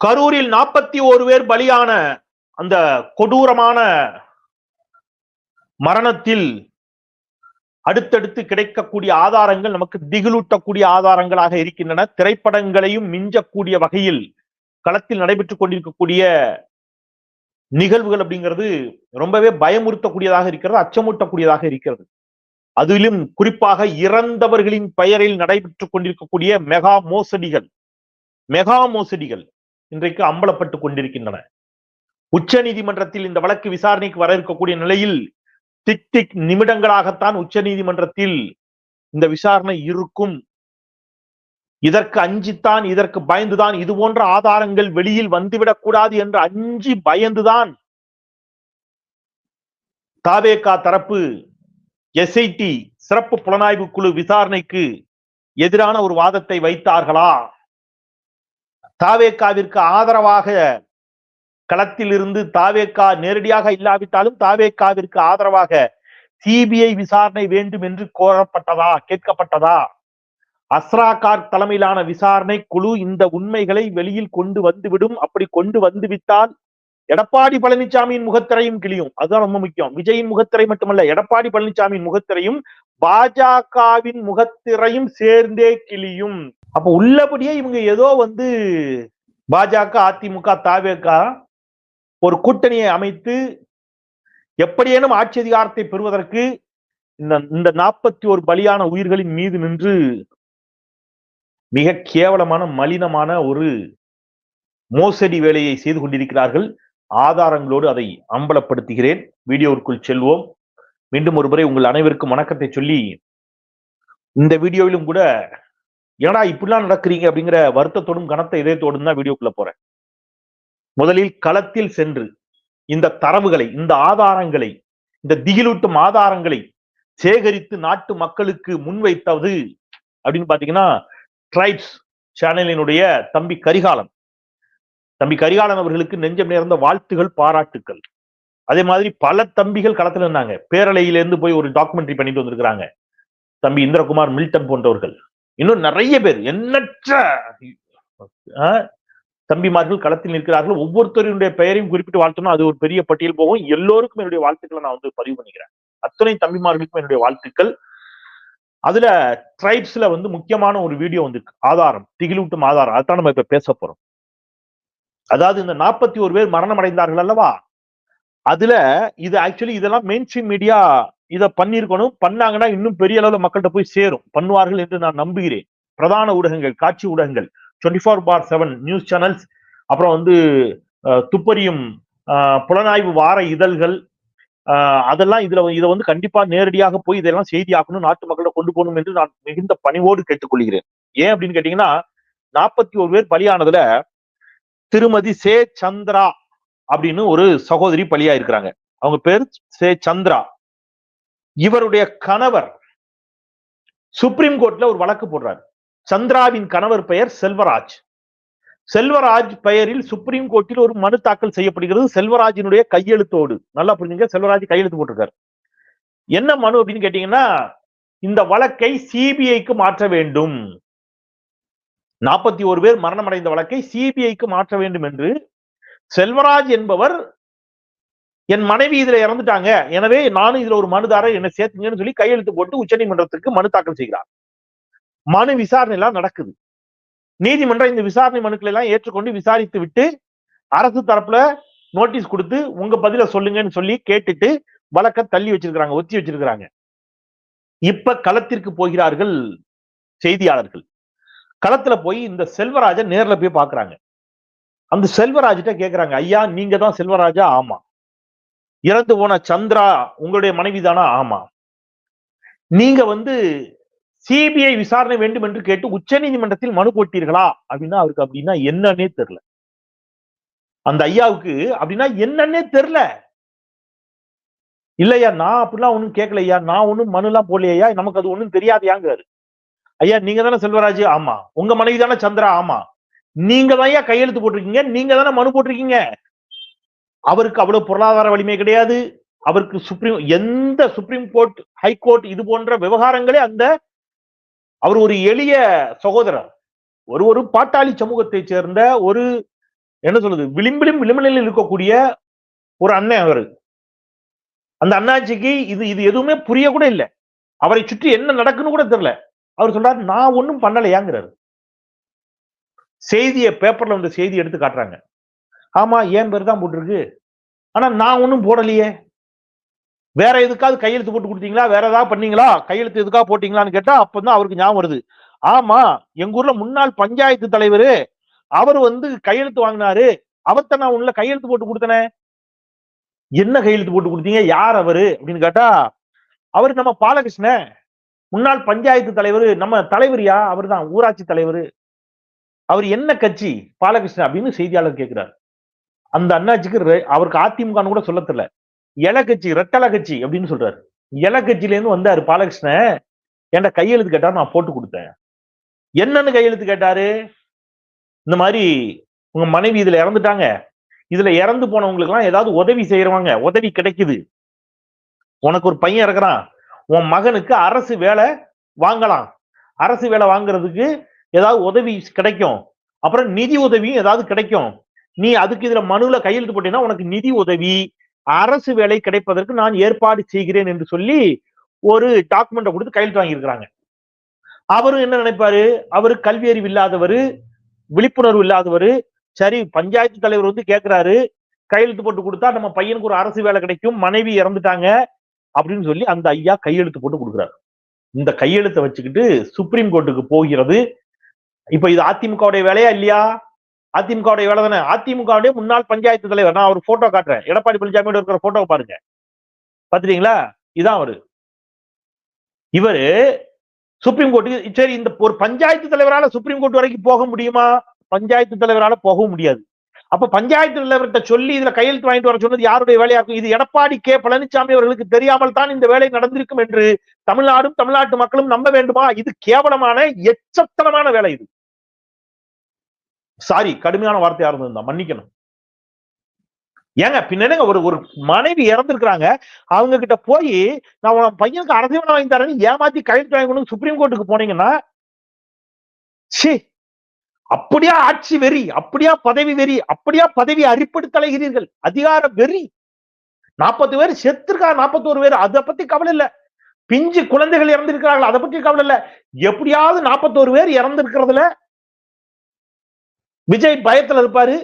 கரூரில் 41 பேர் பலியான அந்த கொடூரமான மரணத்தில் அடுத்தடுத்து கிடைக்கக்கூடிய ஆதாரங்கள் நமக்கு திகிலூட்டக்கூடிய ஆதாரங்களாக இருக்கின்றன. திரைப்படங்களையும் மிஞ்சக்கூடிய வகையில் களத்தில் நடைபெற்றுக் கொண்டிருக்கக்கூடிய நிகழ்வுகள் அப்படிங்கிறது ரொம்பவே பயமுறுத்தக்கூடியதாக இருக்கிறது, அச்சமூட்டக்கூடியதாக இருக்கிறது. அதிலும் குறிப்பாக இறந்தவர்களின் பெயரில் நடைபெற்றுக் கொண்டிருக்கக்கூடிய மெகா மோசடிகள் இன்றைக்கு அம்பலப்பட்டுக் கொண்டிருக்கின்றன. உச்ச நீதிமன்றத்தில் இந்த வழக்கு விசாரணைக்கு வர இருக்கக்கூடிய நிலையில் திக் நிமிடங்களாகத்தான் உச்ச நீதிமன்றத்தில் இந்த விசாரணை இருக்கும். இதற்கு அஞ்சித்தான், இதற்கு பயந்துதான், இது போன்ற ஆதாரங்கள் வெளியில் வந்துவிடக் கூடாது என்று அஞ்சி பயந்துதான் தவேகா தரப்பு எஸ்ஐடி சிறப்பு புலனாய்வு குழு விசாரணைக்கு எதிரான ஒரு வாதத்தை வைத்தார்களா? தவேகாவிற்கு ஆதரவாக களத்தில் இருந்து தவேகா நேரடியாக இல்லாவிட்டாலும் தவேகாவிற்கு ஆதரவாக சிபிஐ விசாரணை வேண்டும் என்று கோரப்பட்டதா, கேட்கப்பட்டதா? அஸ்ரா கார்க் தலைமையிலான விசாரணை குழு இந்த உண்மைகளை வெளியில் கொண்டு வந்துவிடும். அப்படி கொண்டு வந்து விட்டால் எடப்பாடி பழனிசாமியின் முகத்திரையும் கிளியும். அதுதான் ரொம்ப முக்கியம். விஜயின் முகத்திரை மட்டுமல்ல, எடப்பாடி பழனிசாமியின் முகத்திரையும் பாஜகவின் முகத்திரையும் சேர்ந்தே கிளியும். அப்ப உள்ளபடியே இவங்க ஏதோ பாஜக, அதிமுக, தவேகா ஒரு கூட்டணியை அமைத்து எப்படியேனும் ஆட்சி அதிகாரத்தை பெறுவதற்கு இந்த 41 பலியான உயிர்களின் மீது நின்று மிக கேவலமான மலினமான ஒரு மோசடி வேலையை செய்து கொண்டிருக்கிறார்கள். ஆதாரங்களோடு அதை அம்பலப்படுத்துகிறேன். வீடியோவிற்குள் செல்வோம். மீண்டும் ஒரு முறை உங்கள் அனைவருக்கும் வணக்கத்தை சொல்லி, இந்த வீடியோவிலும் கூட ஏன்னா இப்படிலாம் நடக்கிறீங்க அப்படிங்கிற வருத்தத்தோடும் கனத்த இதயத்தோடும் தான் வீடியோக்குள்ள போறேன். முதலில் களத்தில் சென்று இந்த தரவுகளை, இந்த ஆதாரங்களை, இந்த திகிலூட்டும் ஆதாரங்களை சேகரித்து நாட்டு மக்களுக்கு முன்வைத்தது அப்படின்னு பாத்தீங்கன்னா ட்ரைப்ஸ் சேனலினுடைய தம்பி கரிகாலன் அவர்களுக்கு நெஞ்சம் நேர்ந்த வாழ்த்துகள், பாராட்டுக்கள். அதே மாதிரி பல தம்பிகள் களத்துல இருந்தாங்க. பேரலையிலிருந்து போய் ஒரு டாக்குமெண்ட்ரி பண்ணிட்டு வந்திருக்கிறாங்க தம்பி இந்திரகுமார், மில்டன் போன்றவர்கள். இன்னும் நிறைய பேர், எண்ணற்ற தம்பிமார்கள் களத்தில் நிற்கிறார்கள். ஒவ்வொருத்தருடைய பெயரையும் குறிப்பிட்டு வாழ்த்தணும், அது ஒரு பெரிய பட்டியல் போகும். எல்லோருக்கும் என்னுடைய வாழ்த்துக்களை நான் பதிவு பண்ணிக்கிறேன். அத்தனை தம்பிமார்களுக்கும் என்னுடைய வாழ்த்துக்கள். அதுல ட்ரைப்ஸ்ல முக்கியமான ஒரு வீடியோ வந்திருக்கு, ஆதாரம், திகிலூட்டும் ஆதாரம். அதான் நம்ம இப்ப பேச போறோம். அதாவது இந்த 41 பேர் மரணம் அடைந்தார்கள் அல்லவா, அதுல இது ஆக்சுவலி இதெல்லாம் மெயின் ஸ்ட்ரீம் மீடியா இதை பண்ணிருக்கணும். பண்ணாங்கன்னா இன்னும் பெரிய அளவுல மக்கள்கிட்ட போய் சேரும், பண்ணுவார்கள் என்று நான் நம்புகிறேன். பிரதான ஊடகங்கள், காட்சி ஊடகங்கள், 24/7 நியூஸ் சேனல்ஸ், அப்புறம் துப்பறியும் புலனாய்வு வார இதழ்கள், அதெல்லாம் இதை கண்டிப்பா நேரடியாக போய் இதெல்லாம் செய்தியாக்கணும், நாட்டு மக்களை கொண்டு போகணும் என்று நான் மிகுந்த பணிவோடு கேட்டுக்கொள்கிறேன். ஏன் அப்படின்னு கேட்டீங்கன்னா, 41 பேர் பலியானதுல திருமதி சே சந்திரா அப்படின்னு ஒரு சகோதரி பலியா இருக்கிறாங்க. அவங்க பேர் சே சந்திரா. இவருடைய கணவர் சுப்ரீம் கோர்ட்ல ஒரு வழக்கு போடுறாரு. சந்திராவின் கணவர் பெயர் செல்வராஜ் பெயரில் சுப்ரீம் கோர்ட்டில் ஒரு மனு தாக்கல் செய்யப்படுகிறது, செல்வராஜினுடைய கையெழுத்தோடு. நல்லா புரிஞ்சுங்க, செல்வராஜ் கையெழுத்து போட்டிருக்காரு. என்ன மனு அப்படின்னு கேட்டீங்கன்னா, இந்த வழக்கை சிபிஐக்கு மாற்ற வேண்டும், 41 பேர் மரணம் அடைந்த வழக்கை சிபிஐக்கு மாற்ற வேண்டும் என்று செல்வராஜ் என்பவர், என் மனைவி இதுல இறந்துட்டாங்க, எனவே நானும் இதுல ஒரு மனுதாரர், என்ன சேர்த்துங்கன்னு சொல்லி கையெழுத்து போட்டு உச்சநீதிமன்றத்திற்கு மனு தாக்கல் செய்கிறார். மனு விசாரணை எல்லாம் நடக்குது. நீதிமன்றம் இந்த விசாரணை மனுக்களை எல்லாம் ஏற்றுக்கொண்டு விசாரித்து விட்டு அரசு தரப்புல நோட்டீஸ் கொடுத்து உங்க பதில சொல்லுங்கன்னு சொல்லி கேட்டுட்டு வழக்க தள்ளி வச்சிருக்கிறாங்க, ஒத்தி வச்சிருக்கிறாங்க. இப்ப களத்திற்கு போகிறார்கள் செய்தியாளர்கள். களத்துல போய் இந்த செல்வராஜ நேர்ல போய் பாக்குறாங்க. அந்த செல்வராஜிட்ட கேக்குறாங்க, ஐயா நீங்க தான் செல்வராஜா? ஆமா. இறந்து போன சந்திரா உங்களுடைய மனைவி தானா? ஆமா. நீங்க சிபிஐ விசாரணை வேண்டும் என்று கேட்டு உச்ச நீதிமன்றத்தில் மனு போட்டீர்களா அப்படின்னா அவருக்கு அப்படின்னா என்னன்னே தெரியல. அந்த ஐயாவுக்கு அப்படின்னா என்னன்னே தெரியல. இல்லையா, நான் அப்படிலாம் ஒண்ணும் கேட்கலையா, நான் ஒண்ணும் மனு எல்லாம் போடலையா, நமக்கு அது ஒண்ணும் தெரியாதையாங்கிறாரு. ஐயா நீங்க தானே செல்வராஜ்? ஆமா. உங்க மனைவி தானே சந்திரா? ஆமா. நீங்க தான் ஐயா கையெழுத்து போட்டிருக்கீங்க, நீங்க தானே மனு போட்டிருக்கீங்க. அவருக்கு அவ்வளவு பொருளாதார வலிமை கிடையாது. அவருக்கு எந்த சுப்ரீம் கோர்ட், ஹைகோர்ட் இது போன்ற விவகாரங்களே அவர் ஒரு எளிய சகோதரர், ஒரு பாட்டாளி சமூகத்தை சேர்ந்த ஒரு என்ன சொல்றது, விளிம்பிலும் இருக்கக்கூடிய ஒரு அண்ணன் அவரு. அந்த அண்ணாச்சிக்கு இது எதுவுமே புரிய கூட இல்லை. அவரை சுற்றி என்ன நடக்குன்னு கூட தெரியல. அவர் சொல்றாரு, நான் ஒண்ணும் பண்ணலையாங்கிறாரு. செய்தியை பேப்பர்ல வந்து செய்தி எடுத்து காட்டுறாங்க. ஆமா, என் பேர் தான் போட்டிருக்கு. ஆனா நான் ஒண்ணும் போடலையே. வேற எதுக்காவது கையெழுத்து போட்டு கொடுத்தீங்களா, வேற ஏதாவது பண்ணீங்களா, கையெழுத்து எதுக்காக போட்டீங்களான்னு கேட்டா அப்பதான் அவருக்கு ஞாபகம் வருது. ஆமா, எங்க ஊர்ல முன்னாள் பஞ்சாயத்து தலைவர் அவர் வந்து கையெழுத்து வாங்கினாரு, அவர்த்த நான் உள்ள கையெழுத்து போட்டு கொடுத்தனே. என்ன கையெழுத்து போட்டு கொடுத்தீங்க, யார் அவரு அப்படின்னு கேட்டா, அவரு நம்ம பாலகிருஷ்ணன், முன்னாள் பஞ்சாயத்து தலைவர், நம்ம தலைவரியா, அவர் தான் ஊராட்சி தலைவர். அவர் என்ன கட்சி, பாலகிருஷ்ணன் அப்படின்னு செய்தியாளர் கேட்கிறார். அந்த அண்ணாச்சிக்கு அவருக்கு அதிமுக கூட சொல்ல தெரியல, இல கட்சி, ரெட்டல கட்சி அப்படின்னு சொல்றாரு. இல கட்சியில இருந்து வந்தாரு பாலகிருஷ்ணன், என்கிட்ட கையெழுத்து கேட்டாரு, நான் போட்டு கொடுத்தேன். என்னன்னு கையெழுத்து கேட்டாரு, இந்த மாதிரி உங்க மனைவி இதுல இறந்துட்டாங்க, இதுல இறந்து போனவங்களுக்கு எல்லாம் ஏதாவது உதவி செய்யறவங்க, உதவி கிடைக்குது, உனக்கு ஒரு பையன் இருக்கிறான், உன் மகனுக்கு அரசு வேலை வாங்கலாம், அரசு வேலை வாங்குறதுக்கு ஏதாவது உதவி கிடைக்கும், அப்புறம் நிதி உதவியும் ஏதாவது கிடைக்கும், நீ அதுக்கு இதுல மனுல கையெழுத்து போட்டீங்கன்னா உனக்கு நிதி உதவி, அரசு வேலை கிடைப்பதற்கு நான் ஏற்பாடு செய்கிறேன் என்று சொல்லி ஒரு டாக்குமெண்ட்டை கொடுத்து கையெழுத்து வாங்கியிருக்கிறாங்க. அவரு என்ன நினைப்பாரு, அவரு கல்வி அறிவு இல்லாதவர், விழிப்புணர்வு இல்லாதவர். சரி, பஞ்சாயத்து தலைவர் வந்து கேட்கிறாரு, கையெழுத்து போட்டு கொடுத்தா நம்ம பையனுக்கு ஒரு அரசு வேலை கிடைக்கும், மனைவி இறந்துட்டாங்க அப்படின்னு சொல்லி அந்த ஐயா கையெழுத்து போட்டு கொடுக்குறாரு. இந்த கையெழுத்தை வச்சுக்கிட்டு சுப்ரீம் கோர்ட்டுக்கு போகிறது. இப்ப இது அதிமுகவுடைய வேலையா இல்லையா? அதிமுகவுடைய வேலை தானே. அதிமுகவுடைய முன்னாள் பஞ்சாயத்து தலைவர், நான் ஒரு போட்டோ காட்டுறேன், எடப்பாடி பழனிசாமியோட இருக்கிற போட்டோ பாருங்க, பாத்துட்டீங்களா? இதான் அவரு. இவரு சுப்ரீம் கோர்ட்டுக்கு, சரி, இந்த ஒரு பஞ்சாயத்து தலைவரால சுப்ரீம் கோர்ட் வரைக்கும் போக முடியுமா? பஞ்சாயத்து தலைவரால போக முடியாது. அப்ப பஞ்சாயத்து தலைவர்கிட்ட சொல்லி இதுல கையெழுத்து வாங்கிட்டு வர சொன்னது யாருடைய வேலையா இருக்கும்? இது எடப்பாடி கே பழனிசாமி அவர்களுக்கு தெரியாமல் தான் இந்த வேலை நடந்திருக்கும் என்று தமிழ்நாடும் தமிழ்நாட்டு மக்களும் நம்ப வேண்டுமா? இது கேவலமான எச்சத்தனமான வேலை. இது சாரி, கடுமையான வார்த்தையா இருந்தது, மன்னிக்கணும். ஏங்க பின்னங்க ஒரு மனைவி இறந்திருக்கிறாங்க, அவங்க கிட்ட போய் நான் உன் பையனுக்கு அரசு வேலை வாங்கி தரேன்னு ஏமாத்தி கையெழுத்து வாங்கி சுப்ரீம் கோர்ட்டுக்கு போனீங்கன்னா, அப்படியா ஆட்சி வெறி, அப்படியா பதவி வெறி, அப்படியா பதவி அரிப்படுத்த அலைகிறீர்கள், அதிகார வெறி. 40 பேர் செத்துருக்கா, 41 பேர், அதை பத்தி கவலை இல்ல. பிஞ்சு குழந்தைகள் இறந்திருக்கிறார்கள், அதை பத்தி கவலை இல்ல. எப்படியாவது 41 பேர் இறந்திருக்கிறதுல விஜய் பயத்துல இருப்பாரு.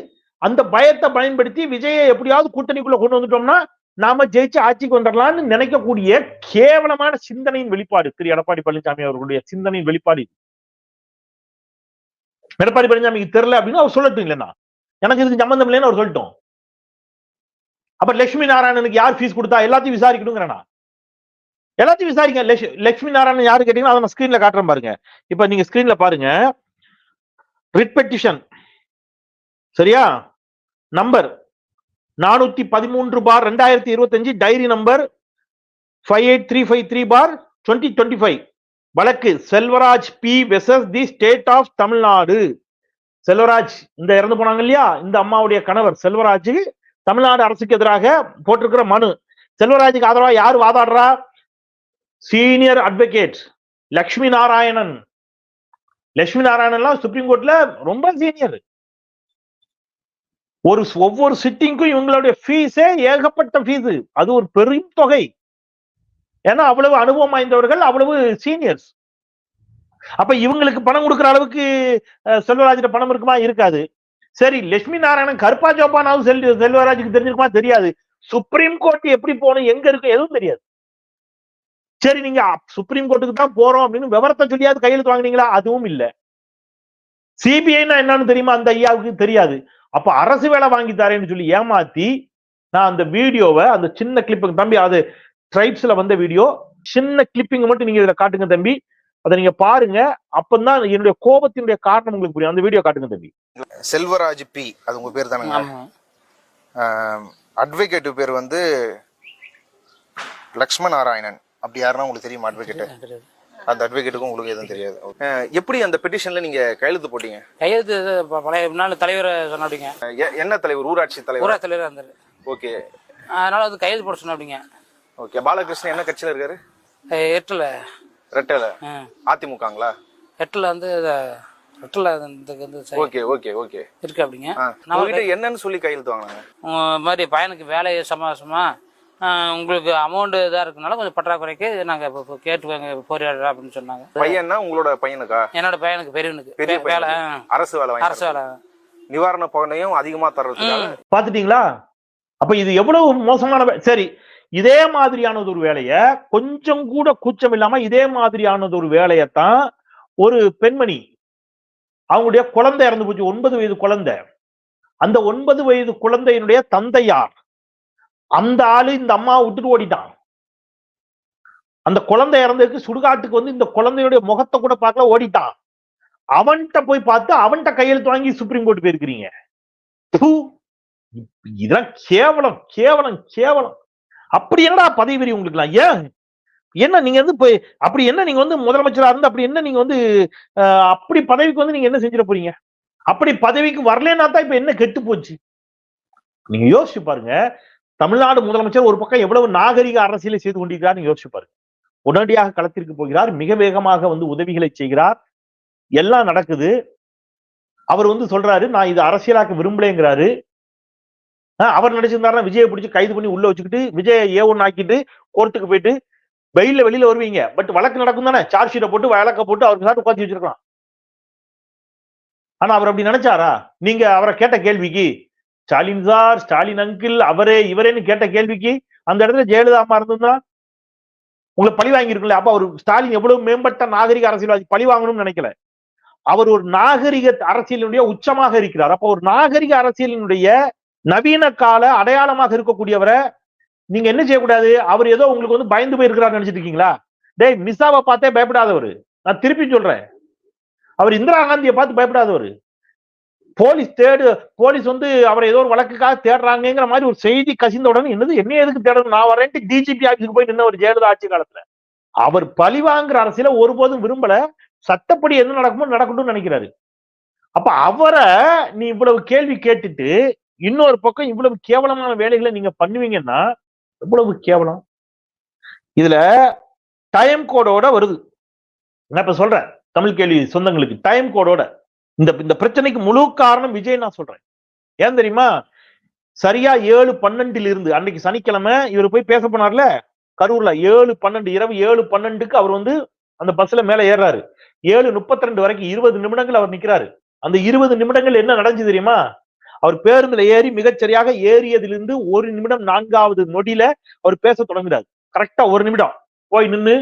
அந்த பயத்தை பயன்படுத்தி விஜயை எப்படியாவது கூட்டணிக்குள்ள கொண்டு வந்துட்டோம்னா நாம ஜெயிச்சு ஆட்சிக்கு வந்துடலாம்னு நினைக்கக்கூடிய கேவலமான சிந்தனையின் வெளிப்பாடு திரு எடப்பாடி பழனிசாமி அவர்களுடைய சிந்தனையின் வெளிப்பாடு. எடப்பாடி பழனிசாமிக்கு தெரியல அப்படின்னு அவர் சொல்லட்டும், இல்லைன்னா எனக்கு இதுக்கு சம்பந்தம் இல்லைன்னு அவர் சொல்லட்டும். அப்ப லட்சுமி நாராயணனுக்கு யார் ஃபீஸ் கொடுத்தா எல்லாத்தையும் விசாரிக்கணுங்கிறனா? எல்லாத்தையும் விசாரிக்க. லட்சுமி நாராயணன் யாரு கேட்டீங்கன்னா அதை நான் ஸ்கிரீன்ல காட்டுறேன் பாருங்க. இப்ப நீங்க ஸ்கிரீன்ல பாருங்க, ரிட் பெட்டிஷன், சரியா, நம்பர் 413/2025, டைரி நம்பர் 58353/2025, வழக்கு Selvaraj B versus the state of Tamil Nadu. Selvaraj இந்த இறந்து போனாங்க இல்லையா, இந்த அம்மாவுடைய கணவர் செல்வராஜ் தமிழ்நாடு அரசுக்கு எதிராக போட்டிருக்கிற மனு. செல்வராஜுக்கு ஆதரவா யார் வாதாடுறா? Senior advocate Lakshmi Narayanan. Lakshmi Narayanan Supreme கோர்ட்ல ரொம்ப சீனியர். ஒவ்வொரு சிட்டிங்கும் இவங்களுடைய ஃபீஸே ஏகப்பட்ட ஃபீஸ், அது ஒரு பெரும் தொகை. ஏன்னா அவ்வளவு அனுபவம் வாய்ந்தவர்கள், அவ்வளவு சீனியர்ஸ். அப்ப இவங்களுக்கு பணம் கொடுக்கிற அளவுக்கு செல்வராஜ் பணம் இருக்குமா? இருக்காது. சரி, லட்சுமி நாராயணன் கருப்பா ஜோப்பானாவும் செல்வராஜுக்கு தெரிஞ்சிருக்குமா? தெரியாது. சுப்ரீம் கோர்ட் எப்படி போகணும், எங்க இருக்கு, எதுவும் தெரியாது. சரி, நீங்க சுப்ரீம் கோர்ட்டுக்கு தான் போறோம் அப்படின்னு விவரத்தை சொல்லியாவது கையெழுத்து வாங்கினீங்களா? அதுவும் இல்ல. சிபிஐனா என்னன்னு தெரியுமா? அந்த ஐயாவுக்கு தெரியாது. அப்ப அரசு வேலை வாங்கி தரேன்னு சொல்லி ஏமாத்தி, நான் அந்த வீடியோவை, அந்த சின்ன கிளிப்பிங், தம்பி அது ட்ரைப்ஸ்ல வந்த வீடியோ, சின்ன கிளிப்பிங் மட்டும் நீங்க இதுல காட்டுங்க தம்பி, அதை நீங்க பாருங்க, அப்பதான் என்னுடைய கோபத்தினுடைய காரணம் உங்களுக்கு புரியும். அந்த வீடியோ காட்டுங்க தம்பி. செல்வராஜ் பி, அது உங்க பேர் தானுங்க? அட்வொகேட் பேர் வந்து லக்ஷ்மண் நாராயணன். அப்படி யாருன்னா உங்களுக்கு தெரியுமா அட்வொகேட்? அந்த அட்வொகேட்டுக்கும் உங்களுக்கு எதுவும் தெரியாது. எப்படி அந்த பெட்டிஷன்ல நீங்க கையெழுத்து போட்டீங்க? கையெழுத்து பழைய முன்னாள் தலைவர் சொன்னாப்பிங்க. என்ன தலைவர்? ஊராட்சி தலைவர்? ஊராட்சி தலைவர் இருந்தாரு. ஓகே. அதனால அது கையெழுத்து போட சொன்னாப்பிங்க. ஓகே. பாலகிருஷ்ணன் என்ன கட்சியில இருக்காரு? எட்டுல. ரெட்டல. அதிமுகங்களா? எட்டுல வந்து ரெட்டில் இந்த ஓகே ஓகே ஓகே இருக்கு அப்படிங்க. உங்ககிட்ட என்னன்னு சொல்லி கையெழுத்து வாங்கினாங்க? இந்த மாதிரி பையனுக்கு வேலை சமாசமா உங்களுக்கு அமௌண்ட் இதாக இருக்கனால கொஞ்சம் பற்றாக்குறைக்கு நாங்கள் இப்போ கேட்டு போராடுறோம் அப்படின்னு சொன்னாங்க. பையனா உங்களோட பையனுக்கா? என்னோட பையனுக்கு பெரியவனுக்கு பெரிய வேலை, அரசு வேலை, அரசு வேலை, நிவாரண பகனையும் அதிகமா தர்றதுக்காக. பாத்துட்டீங்களா? அப்ப இது எவ்வளவு மோசமான சரி, இதே மாதிரியானது ஒரு வேலைய கொஞ்சம் கூட கூச்சம் இல்லாம இதே மாதிரியானது ஒரு வேலையத்தான் ஒரு பெண்மணி, அவங்களுடைய குழந்தை இறந்து போச்சு, 9 வயது குழந்தை. அந்த 9 வயது குழந்தையினுடைய தந்தையார், அந்த ஆளு இந்த அம்மாவை விட்டுட்டு ஓடிட்டான். அந்த குழந்தை இறந்ததுக்கு சுடுகாட்டுக்கு வந்து இந்த குழந்தையுடைய முகத்தை கூட பார்க்கல, ஓடிட்டான். அவன்கிட்ட போய் பார்த்து அவன்கிட்ட கையெழுத்து வாங்கி சுப்ரீம் கோர்ட் போயிருக்கிறீங்க. இதெல்லாம் கேவலம் கேவலம் கேவலம். அப்படி என்னடா பதவி வெறி உங்களுக்குலாம்? ஏன் என்ன நீங்க வந்து போய் அப்படி என்ன நீங்க வந்து முதலமைச்சரா இருந்து அப்படி என்ன நீங்க வந்து அப்படி பதவிக்கு வந்து நீங்க என்ன செஞ்சிட போறீங்க? அப்படி பதவிக்கு வரலன்னா தான் இப்ப என்ன கெட்டு போச்சு? நீங்க யோசிச்சு பாருங்க. தமிழ்நாடு முதலமைச்சர் ஒரு பக்கம் எவ்வளவு நாகரிக அரசியலை செய்து கொண்டிருக்கிறார் நீங்க யோசிச்சு பாருங்க. உடனடியாக களத்திற்கு போகிறார், மிக வேகமாக வந்து உதவிகளை செய்கிறார், எல்லாம் நடக்குது. அவர் வந்து சொல்றாரு நான் இது அரசியலாக்க விரும்பலைங்கிறாரு. அவர் நினைச்சிருந்தாருன்னா விஜயை பிடிச்சி கைது பண்ணி உள்ள வச்சுக்கிட்டு விஜயை A1 ஆக்கிட்டு கோர்ட்டுக்கு போயிட்டு வெயில்ல வெளியில வருவீங்க. பட் வழக்கு நடக்கும் தானே, சார்ஜ் ஷீட்டை போட்டு வழக்க போட்டு அவருக்கு சார் உட்காந்து வச்சிருக்கலாம். ஆனா அவர் அப்படி நினைச்சாரா? நீங்க அவரை கேட்ட கேள்விக்கு ஸ்டாலின் சார், ஸ்டாலின் அங்கிள், அவரே இவரேன்னு கேட்ட கேள்விக்கு அந்த இடத்துல ஜெயலலிதா அம்மா இருந்திருந்தா உங்களை பழி வாங்கியிருக்குல்ல. அப்ப அவர் ஸ்டாலின் எவ்வளவு மேம்பட்ட நாகரிக அரசியல்வாதி, பழி வாங்கணும்னு நினைக்கல. அவர் ஒரு நாகரிக அரசியலினுடைய உச்சமாக இருக்கிறார். அப்ப ஒரு நாகரிக அரசியலினுடைய நவீன கால அடையாளமாக இருக்கக்கூடியவரை நீங்க என்ன செய்யக்கூடாது? அவர் ஏதோ உங்களுக்கு வந்து பயந்து போயிருக்கிறார் நினைச்சிட்டு இருக்கீங்களா? டேய், மிஸ்ஸாவை பார்த்தே பயப்படாதவர். நான் திருப்பி சொல்றேன், அவர் இந்திரா காந்தியை பார்த்து பயப்படாதவர். போலீஸ் வந்து அவரை ஏதோ ஒரு வழக்குக்காக தேடுறாங்கிற மாதிரி ஒரு செய்தி கசிந்த உடனே என்ன எதுக்கு தேடணும், நான் வரேன்ட்டு டிஜிபி ஆபீஸுக்கு போய் நின்ன ஒரு ஜெயலலிதா ஆட்சி காலத்துல. அவர் பழி வாங்குற அரசியல ஒருபோதும் விரும்பல. சட்டப்படி என்ன நடக்குமோ நடக்கணும்னு நினைக்கிறாரு. அப்ப அவரை நீ இவ்வளவு கேள்வி கேட்டுட்டு இன்னொரு பக்கம் இவ்வளவு கேவலமான வேலைகளை நீங்க பண்ணுவீங்கன்னா எவ்வளவு கேவலம். இதுல டைம் கோடோட வருது. நான் இப்ப சொல்றேன் தமிழ் கேள்வி சொந்தங்களுக்கு, டைம் கோடோட இந்த பிரச்சனைக்கு முழு காரணம் விஜய் நான் சொல்றேன். ஏன் தெரியுமா? சரியா 7:12 இருந்து அன்னைக்கு சனிக்கிழமை இவர் போய் பேச போனார்ல கரூர்ல, 7:12 இரவு 7:12 அவர் வந்து அந்த பஸ்ல மேல ஏறாரு. 7:32 வரைக்கும் 20 நிமிடங்கள் அவர் நிக்கிறாரு. அந்த 20 நிமிடங்கள் என்ன நடந்துச்சு தெரியுமா? அவர் பேருந்துல ஏறி மிகச்சரியாக ஏறியதிலிருந்து 1 நிமிடம் 4வது நொடியில அவர் பேச தொடங்குறாரு. கரெக்டா 1 நிமிடம் போய் நின்று